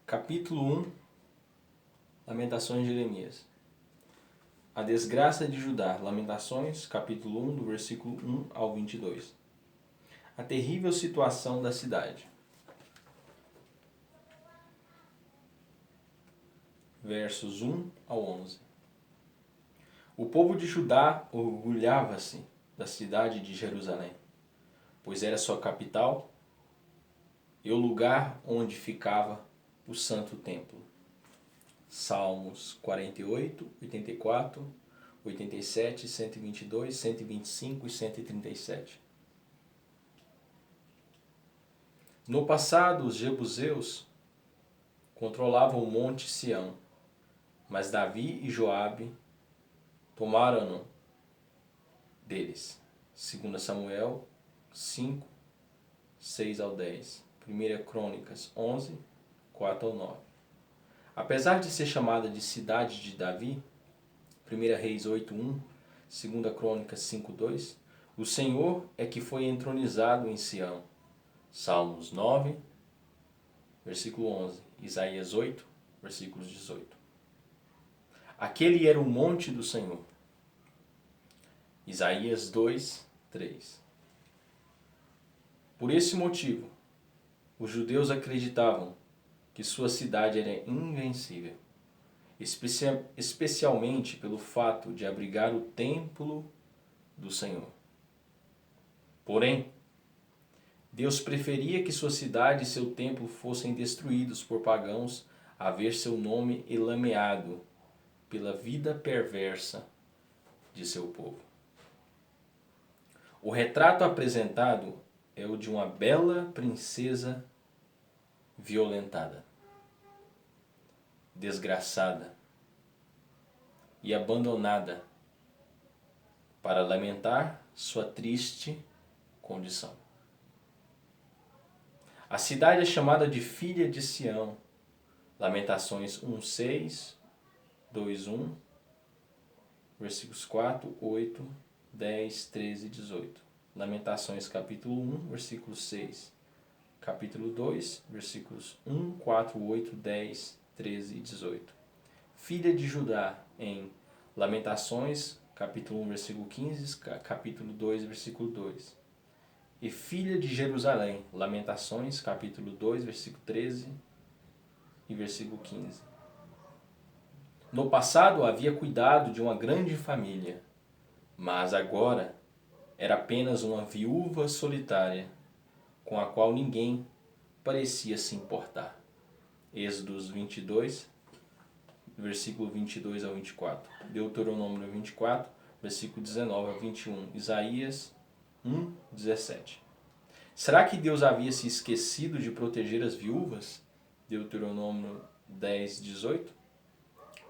Capítulo 1, Lamentações de Jeremias. A desgraça de Judá. Lamentações, capítulo 1, do versículo 1 ao 22. A terrível situação da cidade. Versos 1 ao 11. O povo de Judá orgulhava-se da cidade de Jerusalém, pois era sua capital e o lugar onde ficava o santo templo. Salmos 48, 84, 87, 122, 125 e 137. No passado, os jebuseus controlavam o monte Sião, mas Davi e Joabe tomaram-no deles. 2 Samuel 5, 6 ao 10. 1 Crônicas 11, 4 ao 9. Apesar de ser chamada de cidade de Davi, 1 Reis 8:1, 2 Crônicas 5:2, o Senhor é que foi entronizado em Sião. Salmos 9, versículo 11, Isaías 8, versículos 18. Aquele era o monte do Senhor. Isaías 2, 3. Por esse motivo, os judeus acreditavam que sua cidade era invencível, especialmente pelo fato de abrigar o templo do Senhor. Porém, Deus preferia que sua cidade e seu templo fossem destruídos por pagãos a ver seu nome elameado pela vida perversa de seu povo. O retrato apresentado é o de uma bela princesa violentada, desgraçada e abandonada para lamentar sua triste condição. A cidade é chamada de filha de Sião. Lamentações 1:6, 2:1, versículos 4, 8, 10, 13 e 18. Lamentações capítulo 1, versículo 6. Capítulo 2, versículos 1, 4, 8, 10, 13 e 18. Filha de Judá em Lamentações, capítulo 1, versículo 15, capítulo 2, versículo 2. E filha de Jerusalém, Lamentações, capítulo 2, versículo 13 e versículo 15. No passado havia cuidado de uma grande família, mas agora era apenas uma viúva solitária, com a qual ninguém parecia se importar. Êxodos 22, versículo 22 ao 24. Deuteronômio 24, versículo 19 ao 21. Isaías 1, 17. Será que Deus havia se esquecido de proteger as viúvas? Deuteronômio 10, 18.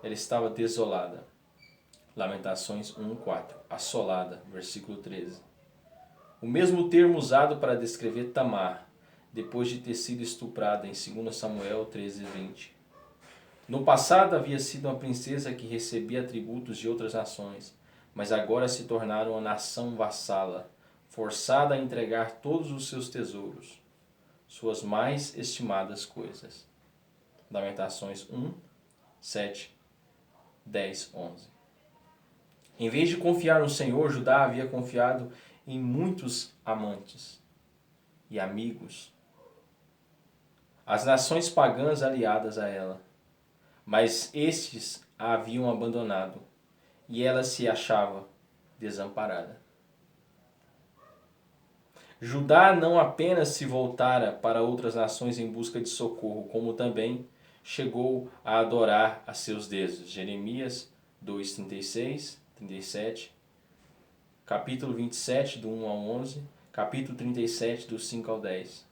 Ela estava desolada. Lamentações 1, 4. Assolada, versículo 13. O mesmo termo usado para descrever Tamar, depois de ter sido estuprada em 2 Samuel 13, 20. No passado havia sido uma princesa que recebia atributos de outras nações, mas agora se tornaram uma nação vassala, forçada a entregar todos os seus tesouros, suas mais estimadas coisas. Lamentações 1, 7, 10, 11. Em vez de confiar no Senhor, Judá havia confiado em muitos amantes e amigos, as nações pagãs aliadas a ela. Mas estes a haviam abandonado e ela se achava desamparada. Judá não apenas se voltara para outras nações em busca de socorro, como também chegou a adorar a seus deuses. Jeremias 2:36, 37, capítulo 27, do 1 ao 11, capítulo 37, do 5 ao 10.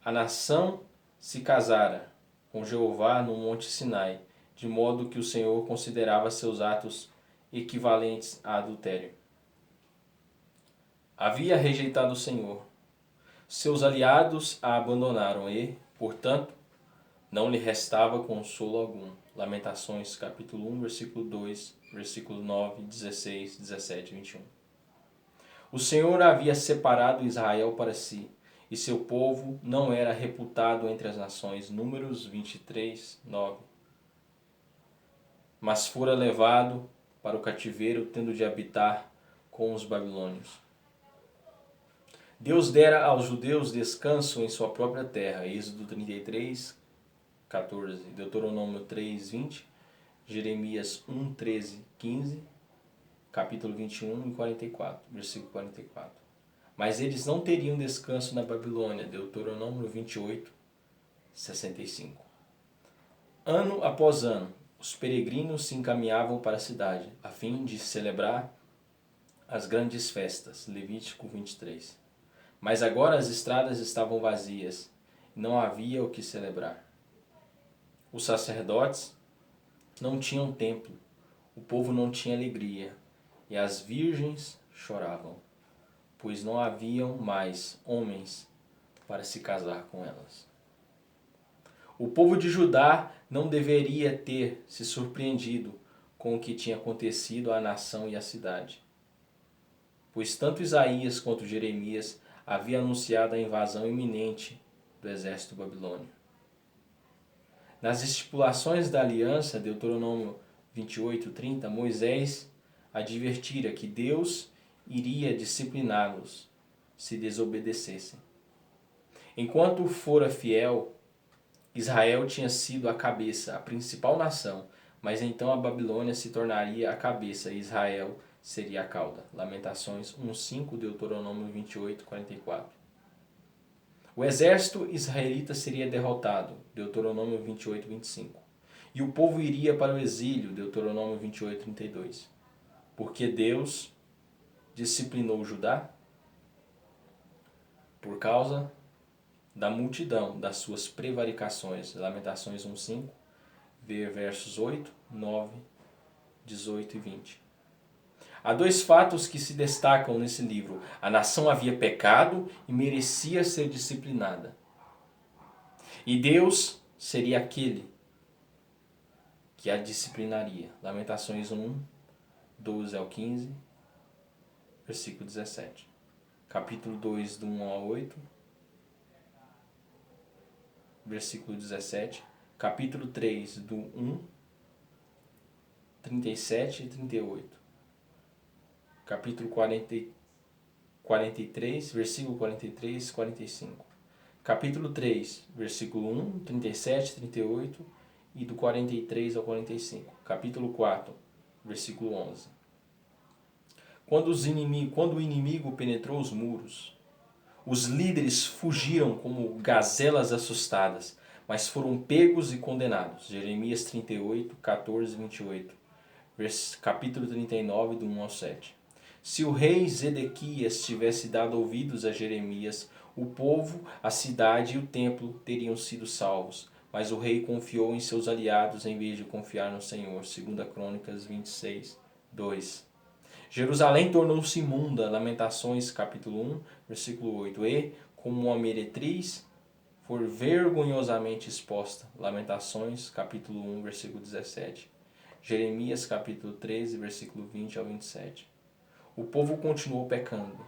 A nação se casara com Jeová no monte Sinai, de modo que o Senhor considerava seus atos equivalentes a adultério. Havia rejeitado o Senhor. Seus aliados a abandonaram e, portanto, não lhe restava consolo algum. Lamentações, capítulo 1, versículo 2, versículo 9, 16, 17 e 21. O Senhor havia separado Israel para si e seu povo não era reputado entre as nações. Números 23, 9. Mas fora levado para o cativeiro, tendo de habitar com os babilônios. Deus dera aos judeus descanso em sua própria terra. Êxodo 33, 14. Deuteronômio 3, 20. Jeremias 1, 13, 15. Capítulo 21 e 44, versículo 44. Mas eles não teriam descanso na Babilônia. Deuteronômio 28, 65. Ano após ano, os peregrinos se encaminhavam para a cidade, a fim de celebrar as grandes festas. Levítico 23. Mas agora as estradas estavam vazias, e não havia o que celebrar. Os sacerdotes não tinham templo, o povo não tinha alegria, e as virgens choravam, pois não haviam mais homens para se casar com elas. O povo de Judá não deveria ter se surpreendido com o que tinha acontecido à nação e à cidade, pois tanto Isaías quanto Jeremias haviam anunciado a invasão iminente do exército babilônio. Nas estipulações da aliança, Deuteronômio 28, 30, Moisés advertira que Deus iria discipliná-los se desobedecessem. Enquanto fora fiel, Israel tinha sido a cabeça, a principal nação, mas então a Babilônia se tornaria a cabeça e Israel seria a cauda. Lamentações 1:5, Deuteronômio 28, 44. O exército israelita seria derrotado. Deuteronômio 28, 25. E o povo iria para o exílio. Deuteronômio 28, 32. Porque Deus disciplinou Judá por causa da multidão das suas prevaricações. Lamentações 1:5, versos 8, 9, 18 e 20. Há dois fatos que se destacam nesse livro. A nação havia pecado e merecia ser disciplinada. E Deus seria aquele que a disciplinaria. Lamentações 1, 12 ao 15, versículo 17. Capítulo 2, do 1 ao 8, versículo 17. Capítulo 3, do 1, 37 e 38. Capítulo 43, versículo 43 e 45. Capítulo 3, versículo 1, 37, 38 e do 43 ao 45. Capítulo 4, versículo 11. Quando o inimigo penetrou os muros, os líderes fugiram como gazelas assustadas, mas foram pegos e condenados. Jeremias 38, 14 e 28. Capítulo 39, do 1 ao 7. Se o rei Zedequias tivesse dado ouvidos a Jeremias, o povo, a cidade e o templo teriam sido salvos. Mas o rei confiou em seus aliados em vez de confiar no Senhor. 2 Crônicas 26, 2. Jerusalém tornou-se imunda. Lamentações capítulo 1, versículo 8. E, como uma meretriz, for vergonhosamente exposta. Lamentações capítulo 1, versículo 17. Jeremias capítulo 13, versículo 20 ao 27. O povo continuou pecando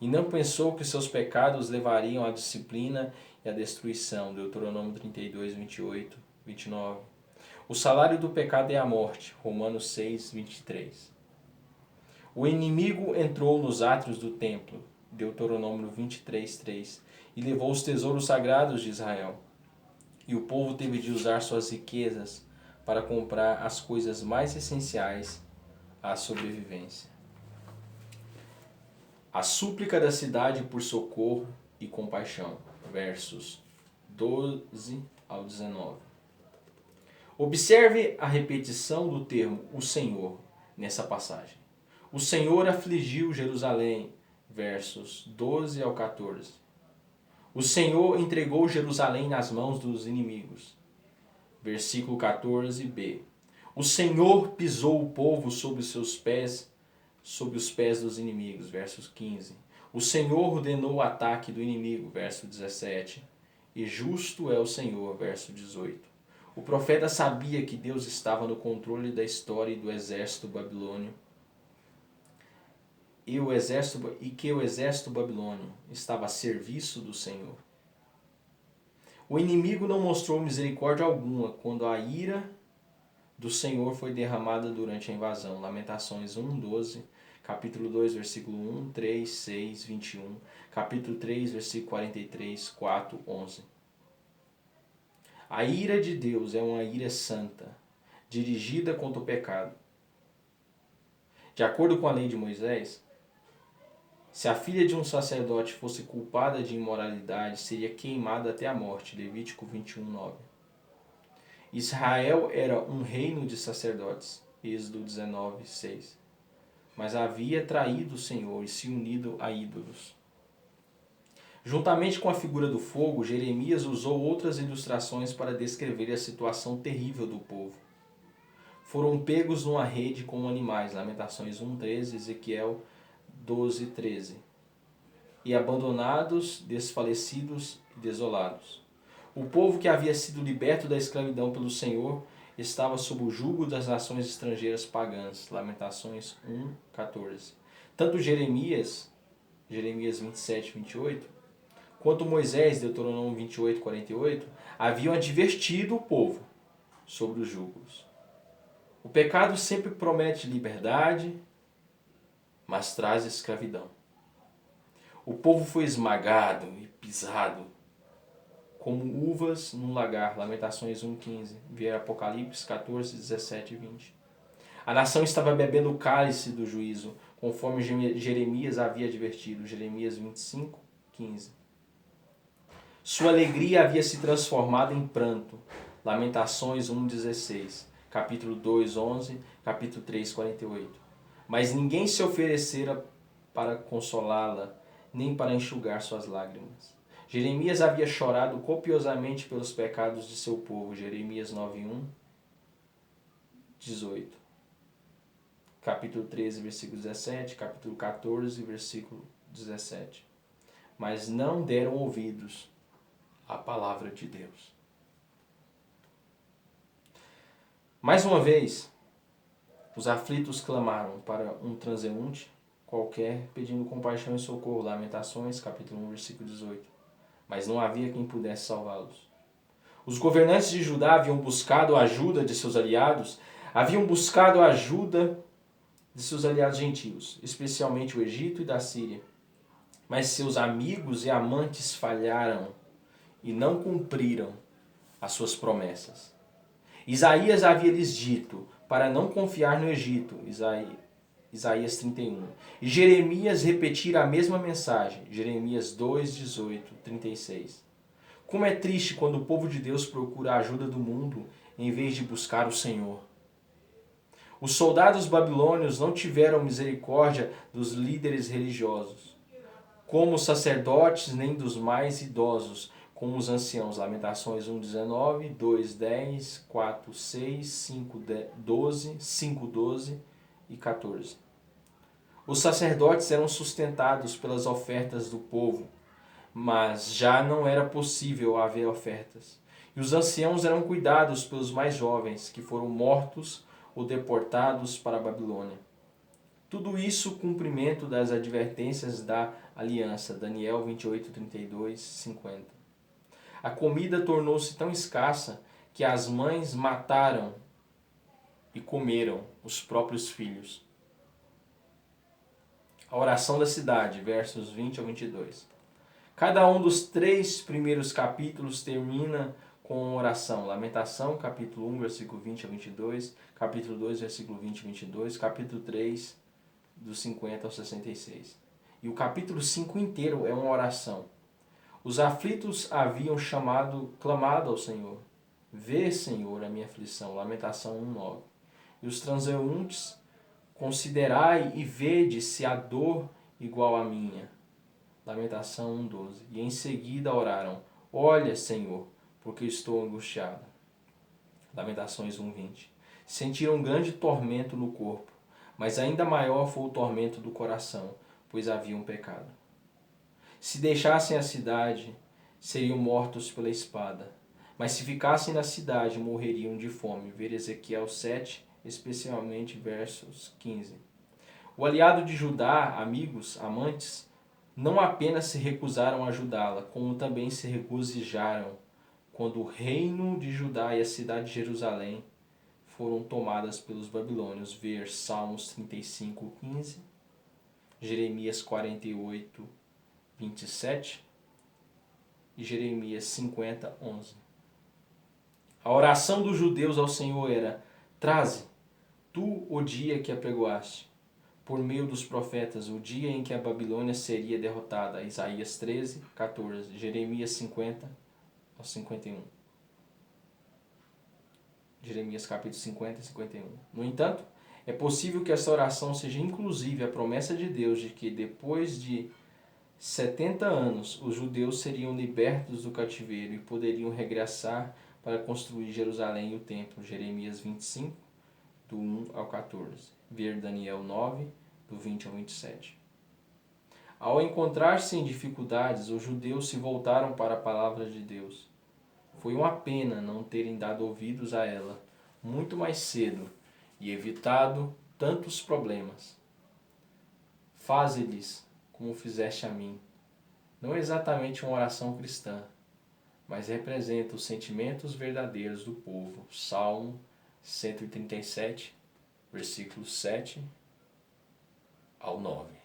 e não pensou que seus pecados levariam à disciplina e à destruição. Deuteronômio 32, 28, 29. O salário do pecado é a morte. Romanos 6, 23. O inimigo entrou nos átrios do templo. Deuteronômio 23, 3. E levou os tesouros sagrados de Israel. E o povo teve de usar suas riquezas para comprar as coisas mais essenciais à sobrevivência. A súplica da cidade por socorro e compaixão. Versos 12 ao 19. Observe a repetição do termo o Senhor nessa passagem. O Senhor afligiu Jerusalém. Versos 12 ao 14. O Senhor entregou Jerusalém nas mãos dos inimigos. Versículo 14b. O Senhor pisou o povo sob os seus pés, sob os pés dos inimigos. Versos 15. O Senhor ordenou o ataque do inimigo. Verso 17. E justo é o Senhor. Verso 18. O profeta sabia que Deus estava no controle da história e do exército babilônio. que o exército babilônio estava a serviço do Senhor. O inimigo não mostrou misericórdia alguma quando a ira do Senhor foi derramada durante a invasão. Lamentações 1:12, capítulo 2, versículo 1, 3, 6, 21, capítulo 3, versículo 43, 4, 11. A ira de Deus é uma ira santa, dirigida contra o pecado. De acordo com a lei de Moisés, se a filha de um sacerdote fosse culpada de imoralidade, seria queimada até a morte. Levítico 21:9. Israel era um reino de sacerdotes. Êxodo 19:6. Mas havia traído o Senhor e se unido a ídolos. Juntamente com a figura do fogo, Jeremias usou outras ilustrações para descrever a situação terrível do povo. Foram pegos numa rede como animais. Lamentações 1:13, Ezequiel 12:13. E abandonados, desfalecidos e desolados. O povo que havia sido liberto da escravidão pelo Senhor estava sob o jugo das nações estrangeiras pagãs. Lamentações 1:14. Tanto Jeremias 27:28, quanto Moisés, Deuteronômio 28:48, haviam advertido o povo sobre os jugos. O pecado sempre promete liberdade, mas traz escravidão. O povo foi esmagado e pisado como uvas num lagar. Lamentações 1:15. Ver Apocalipse 14, 17 e 20. A nação estava bebendo o cálice do juízo, conforme Jeremias havia advertido. Jeremias 25:15. Sua alegria havia se transformado em pranto. Lamentações 1:16. Capítulo 2:11. Capítulo 3:48. Mas ninguém se oferecera para consolá-la, nem para enxugar suas lágrimas. Jeremias havia chorado copiosamente pelos pecados de seu povo. Jeremias 9:1, 18. Capítulo 13, versículo 17. Capítulo 14, versículo 17. Mas não deram ouvidos à palavra de Deus. Mais uma vez, os aflitos clamaram para um transeunte qualquer, pedindo compaixão e socorro. Lamentações, capítulo 1, versículo 18. Mas não havia quem pudesse salvá-los. Os governantes de Judá haviam buscado a ajuda de seus aliados, gentios, especialmente o Egito e da Síria. Mas seus amigos e amantes falharam e não cumpriram as suas promessas. Isaías havia lhes dito para não confiar no Egito. Isaías 31. E Jeremias repetira a mesma mensagem. Jeremias 2, 18, 36. Como é triste quando o povo de Deus procura a ajuda do mundo em vez de buscar o Senhor. Os soldados babilônios não tiveram misericórdia dos líderes religiosos, como os sacerdotes, nem dos mais idosos, como os anciãos. Lamentações 1:19, 2:10, 4:6, 5:12, 5:12 e 14. Os sacerdotes eram sustentados pelas ofertas do povo, mas já não era possível haver ofertas. E os anciãos eram cuidados pelos mais jovens, que foram mortos ou deportados para a Babilônia. Tudo isso cumprimento das advertências da aliança. Daniel 28, 32, 50. A comida tornou-se tão escassa que as mães mataram e comeram os próprios filhos. A oração da cidade, versos 20 a 22. Cada um dos 3 primeiros capítulos termina com uma oração. Lamentação, capítulo 1, versículo 20 a 22, capítulo 2, versículo 20 a 22, capítulo 3, dos 50 ao 66. E o capítulo 5 inteiro é uma oração. Os aflitos haviam clamado ao Senhor. Vê, Senhor, a minha aflição. Lamentação 1:9. E os transeuntes, considerai e vede se há dor igual à minha. Lamentação 1:12. E em seguida oraram, olha, Senhor, porque estou angustiada. Lamentações 1:20. Sentiram um grande tormento no corpo, mas ainda maior foi o tormento do coração, pois haviam pecado. Se deixassem a cidade, seriam mortos pela espada. Mas se ficassem na cidade, morreriam de fome. Ver Ezequiel 7, especialmente versos 15. O aliado de Judá, amigos, amantes, não apenas se recusaram a ajudá-la, como também se regozijaram quando o reino de Judá e a cidade de Jerusalém foram tomadas pelos babilônios. Ver Salmos 35:15, Jeremias 48:27 e Jeremias 50:11. A oração dos judeus ao Senhor era: traze tu o dia que apregoaste, por meio dos profetas, o dia em que a Babilônia seria derrotada. Isaías 13:14, Jeremias 50:51. Jeremias capítulo 50 e 51. No entanto, é possível que essa oração seja inclusive a promessa de Deus de que depois de 70 anos os judeus seriam libertos do cativeiro e poderiam regressar para construir Jerusalém e o templo. Jeremias 25, do 1 ao 14. Ver Daniel 9, do 20 ao 27. Ao encontrar-se em dificuldades, os judeus se voltaram para a palavra de Deus. Foi uma pena não terem dado ouvidos a ela muito mais cedo e evitado tantos problemas. Faze-lhes como fizeste a mim. Não é exatamente uma oração cristã, mas representa os sentimentos verdadeiros do povo. Salmo 137, versículos 7 ao 9.